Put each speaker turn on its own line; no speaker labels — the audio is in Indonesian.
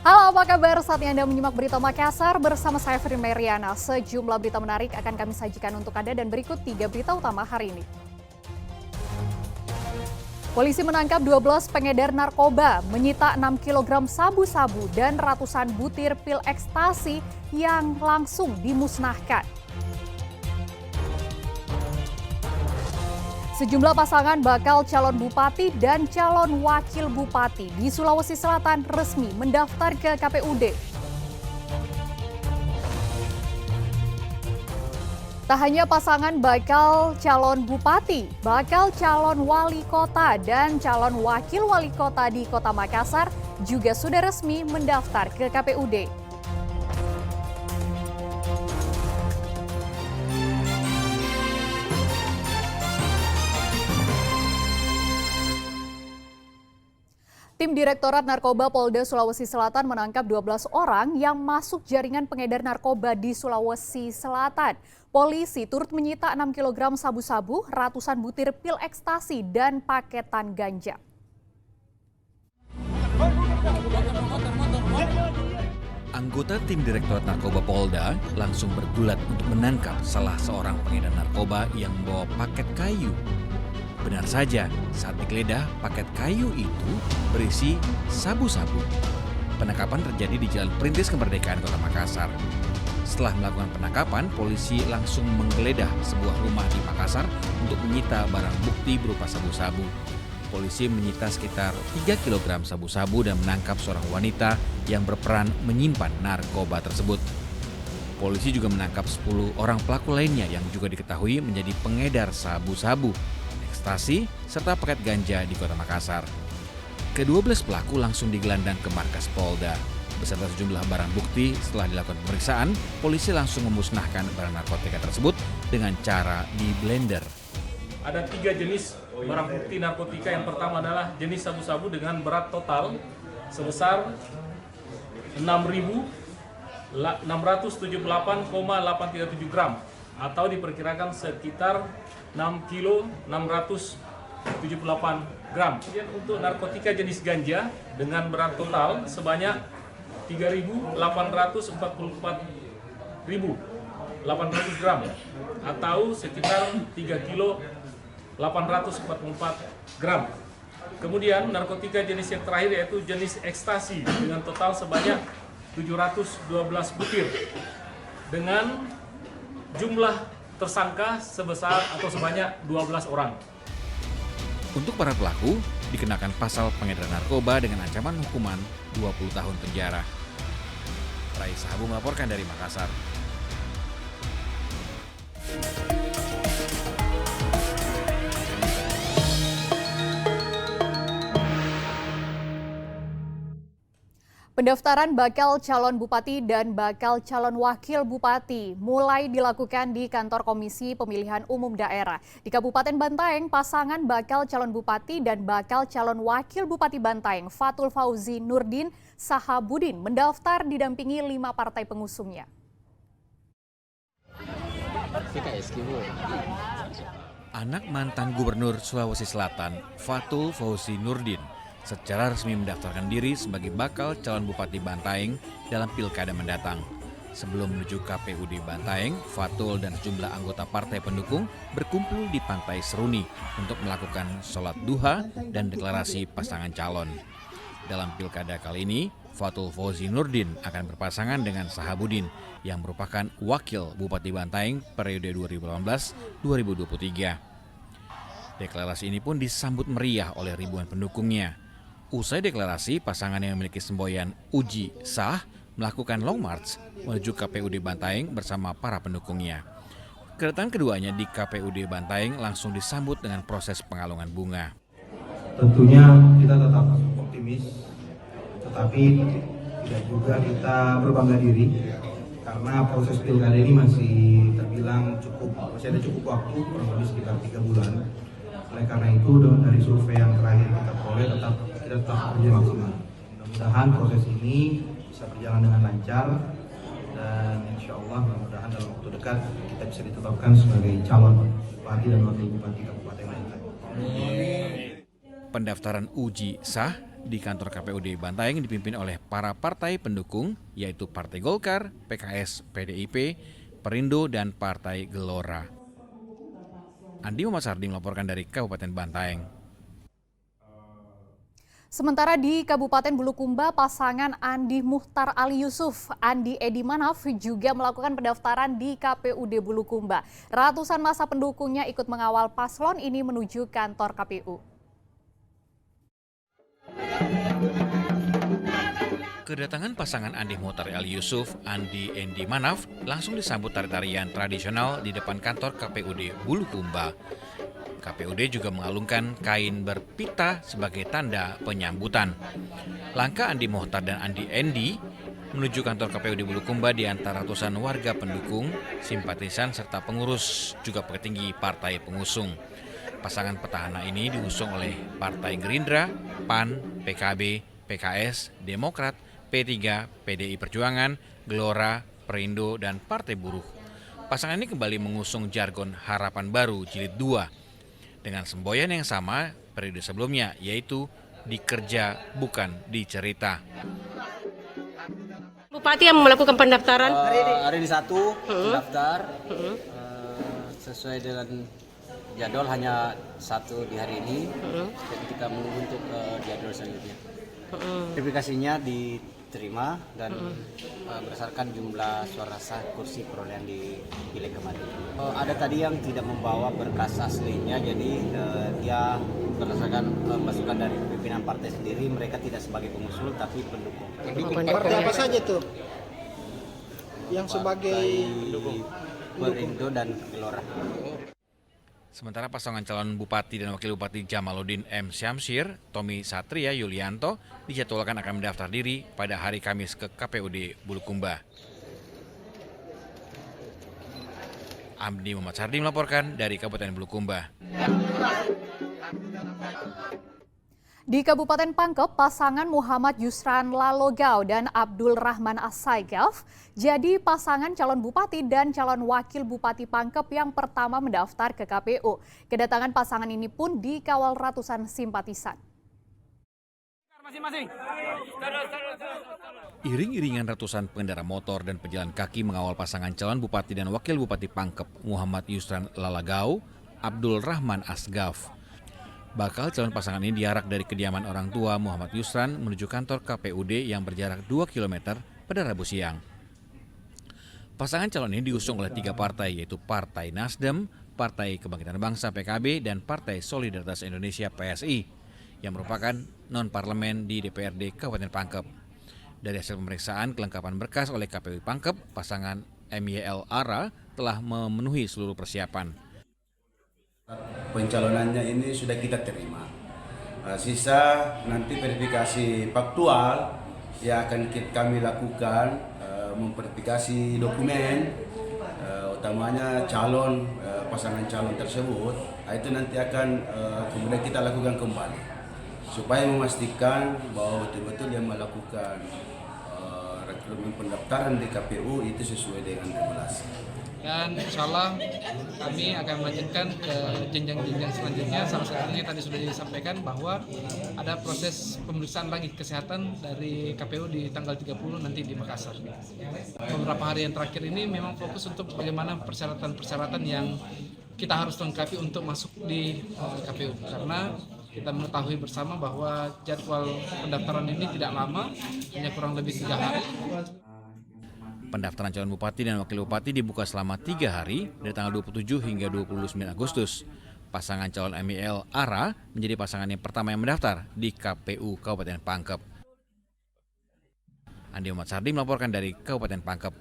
Halo, apa kabar? Saatnya Anda menyimak berita Makassar bersama saya Fitri Meriana. Sejumlah berita menarik akan kami sajikan untuk Anda dan berikut 3 berita utama hari ini. Polisi menangkap 12 pengedar narkoba, menyita 6 kg sabu-sabu dan ratusan butir pil ekstasi yang langsung dimusnahkan. Sejumlah pasangan bakal calon bupati dan calon wakil bupati di Sulawesi Selatan resmi mendaftar ke KPUD. Tak hanya pasangan bakal calon bupati, bakal calon wali kota dan calon wakil wali kota di Kota Makassar juga sudah resmi mendaftar ke KPUD. Tim Direktorat Narkoba Polda Sulawesi Selatan menangkap 12 orang yang masuk jaringan pengedar narkoba di Sulawesi Selatan. Polisi turut menyita 6 kg sabu-sabu, ratusan butir pil ekstasi, dan paketan ganja.
Anggota tim Direktorat Narkoba Polda langsung bergulat untuk menangkap salah seorang pengedar narkoba yang membawa paket kayu. Benar saja, saat digeledah, paket kayu itu berisi sabu-sabu. Penangkapan terjadi di Jalan Perintis Kemerdekaan Kota Makassar. Setelah melakukan penangkapan, polisi langsung menggeledah sebuah rumah di Makassar untuk menyita barang bukti berupa sabu-sabu. Polisi menyita sekitar 3 kg sabu-sabu dan menangkap seorang wanita yang berperan menyimpan narkoba tersebut. Polisi juga menangkap 10 orang pelaku lainnya yang juga diketahui menjadi pengedar sabu-sabu, ekstasi, serta paket ganja di Kota Makassar. Ke-12 pelaku langsung digelandang ke markas Polda. Beserta sejumlah barang bukti, setelah dilakukan pemeriksaan, polisi langsung memusnahkan barang narkotika tersebut dengan cara di-blender.
Ada 3 jenis barang bukti narkotika. Yang pertama adalah jenis sabu-sabu dengan berat total sebesar 6.678,837 gram atau diperkirakan sekitar 6 kilo 678 gram. Kemudian untuk narkotika jenis ganja dengan berat total sebanyak 3.844.800 gram atau sekitar 3 kilo 844 gram. Kemudian narkotika jenis yang terakhir yaitu jenis ekstasi dengan total sebanyak 712 butir dengan jumlah tersangka sebesar atau sebanyak 12 orang.
Untuk para pelaku, dikenakan pasal pengedaran narkoba dengan ancaman hukuman 20 tahun penjara. Rai Sahabu melaporkan dari Makassar.
Pendaftaran bakal calon bupati dan bakal calon wakil bupati mulai dilakukan di kantor Komisi Pemilihan Umum Daerah. Di Kabupaten Bantaeng, pasangan bakal calon bupati dan bakal calon wakil bupati Bantaeng, Fatul Fauzi Nurdin Sahabudin, mendaftar didampingi 5 partai pengusungnya.
Anak mantan Gubernur Sulawesi Selatan, Fatul Fauzi Nurdin, secara resmi mendaftarkan diri sebagai bakal calon Bupati Bantaeng dalam pilkada mendatang. Sebelum menuju KPUD Bantaeng, Fatul dan sejumlah anggota partai pendukung berkumpul di Pantai Seruni untuk melakukan sholat duha dan deklarasi pasangan calon. Dalam pilkada kali ini, Fatul Fauzi Nurdin akan berpasangan dengan Sahabudin yang merupakan wakil Bupati Bantaeng periode 2018-2023. Deklarasi ini pun disambut meriah oleh ribuan pendukungnya. Usai deklarasi, pasangan yang memiliki semboyan Uji Sah melakukan long march menuju KPUD Bantaeng bersama para pendukungnya. Kedatangan keduanya di KPUD Bantaeng langsung disambut dengan proses pengalungan bunga.
Tentunya kita tetap optimis, tetapi tidak juga kita berbangga diri karena proses pilkada ini masih terbilang masih ada cukup waktu, kurang lebih sekitar 3 bulan. Oleh karena itu dari survei yang terakhir kita peroleh kita tetap bekerja maksimal. Mudah-mudahan proses ini bisa berjalan dengan lancar dan insya Allah mudah-mudahan dalam waktu dekat kita bisa ditetapkan sebagai calon bupati dan wakil bupati Kabupaten Bantaeng.
Pendaftaran Uji Sah di kantor KPUD Bantaeng dipimpin oleh para partai pendukung, yaitu Partai Golkar, PKS, PDIP, Perindo, dan Partai Gelora. Andi Muhammad Sardi melaporkan dari Kabupaten Bantaeng.
Sementara di Kabupaten Bulukumba, pasangan Andi Muhtar Ali Yusuf, Andi Edi Manaf juga melakukan pendaftaran di KPUD Bulukumba. Ratusan massa pendukungnya ikut mengawal paslon ini menuju kantor KPU.
Kedatangan pasangan Andi Muhtar Ali Yusuf, Andi Edi Manaf langsung disambut tari-tarian tradisional di depan kantor KPUD Bulukumba. KPUD juga mengalungkan kain berpita sebagai tanda penyambutan. Langkah Andi Muhtar dan Andi Endi menuju kantor KPUD Bulukumba di antara ratusan warga pendukung, simpatisan, serta pengurus, juga petinggi partai pengusung. Pasangan petahana ini diusung oleh Partai Gerindra, PAN, PKB, PKS, Demokrat, P3, PDI Perjuangan, Gelora, Perindo, dan Partai Buruh. Pasangan ini kembali mengusung jargon Harapan Baru Jilid 2 dengan semboyan yang sama periode sebelumnya, yaitu dikerja bukan dicerita.
Bupati yang melakukan pendaftaran
hari ini 1 pendaftar sesuai dengan jadwal, hanya 1 di hari ini. Jadi kita menunggu untuk jadwal selanjutnya. Verifikasinya diterima dan berdasarkan jumlah suara sah kursi perolehan di pileg kemarin. Ada tadi yang tidak membawa berkas aslinya, jadi dia berdasarkan masukan dari pimpinan partai sendiri, mereka tidak sebagai pengusul tapi pendukung.
Partai apa saja tuh yang sebagai
pendukung? Perindo dan Gelora.
Sementara pasangan calon Bupati dan Wakil Bupati Jamaluddin M. Syamsir, Tommy Satria Yulianto dijadwalkan akan mendaftar diri pada hari Kamis ke KPUD Bulukumba. Andi Muhammad Sardi melaporkan dari Kabupaten Bulukumba.
Di Kabupaten Pangkep, pasangan Muhammad Yusran Lalogau dan Abdul Rahman As-Saigaf jadi pasangan calon bupati dan calon wakil bupati Pangkep yang pertama mendaftar ke KPU. Kedatangan pasangan ini pun dikawal ratusan simpatisan.
Iring-iringan ratusan pengendara motor dan pejalan kaki mengawal pasangan calon bupati dan wakil bupati Pangkep Muhammad Yusran Lalogau, Abdul Rahman As-Saigaf. Bakal calon pasangan ini diarak dari kediaman orang tua Muhammad Yusran menuju kantor KPUD yang berjarak 2 km pada Rabu siang. Pasangan calon ini diusung oleh 3 partai, yaitu Partai Nasdem, Partai Kebangkitan Bangsa PKB, dan Partai Solidaritas Indonesia PSI, yang merupakan non-parlemen di DPRD Kabupaten Pangkep. Dari hasil pemeriksaan kelengkapan berkas oleh KPU Pangkep, pasangan MYL Ara telah memenuhi seluruh persiapan.
Pencalonannya ini sudah kita terima. Sisa nanti verifikasi faktual yang akan kami lakukan, memverifikasi dokumen, utamanya calon pasangan calon tersebut. Itu nanti akan kemudian kita lakukan kembali supaya memastikan bahwa betul-betul yang melakukan rekrutmen pendaftaran di KPU itu sesuai dengan regulasi.
Dan insya Allah kami akan melanjutkan ke jenjang-jenjang selanjutnya. Salah satunya tadi sudah disampaikan bahwa ada proses pemeriksaan lagi kesehatan dari KPU di tanggal 30 nanti di Makassar. Beberapa hari yang terakhir ini memang fokus untuk bagaimana persyaratan-persyaratan yang kita harus lengkapi untuk masuk di KPU. Karena kita mengetahui bersama bahwa jadwal pendaftaran ini tidak lama, hanya kurang lebih 3 hari.
Pendaftaran calon bupati dan wakil bupati dibuka selama 3 hari dari tanggal 27 hingga 29 Agustus. Pasangan calon MYL Ara menjadi pasangan yang pertama yang mendaftar di KPU Kabupaten Pangkep. Andi Muhammad Sardi melaporkan dari Kabupaten Pangkep.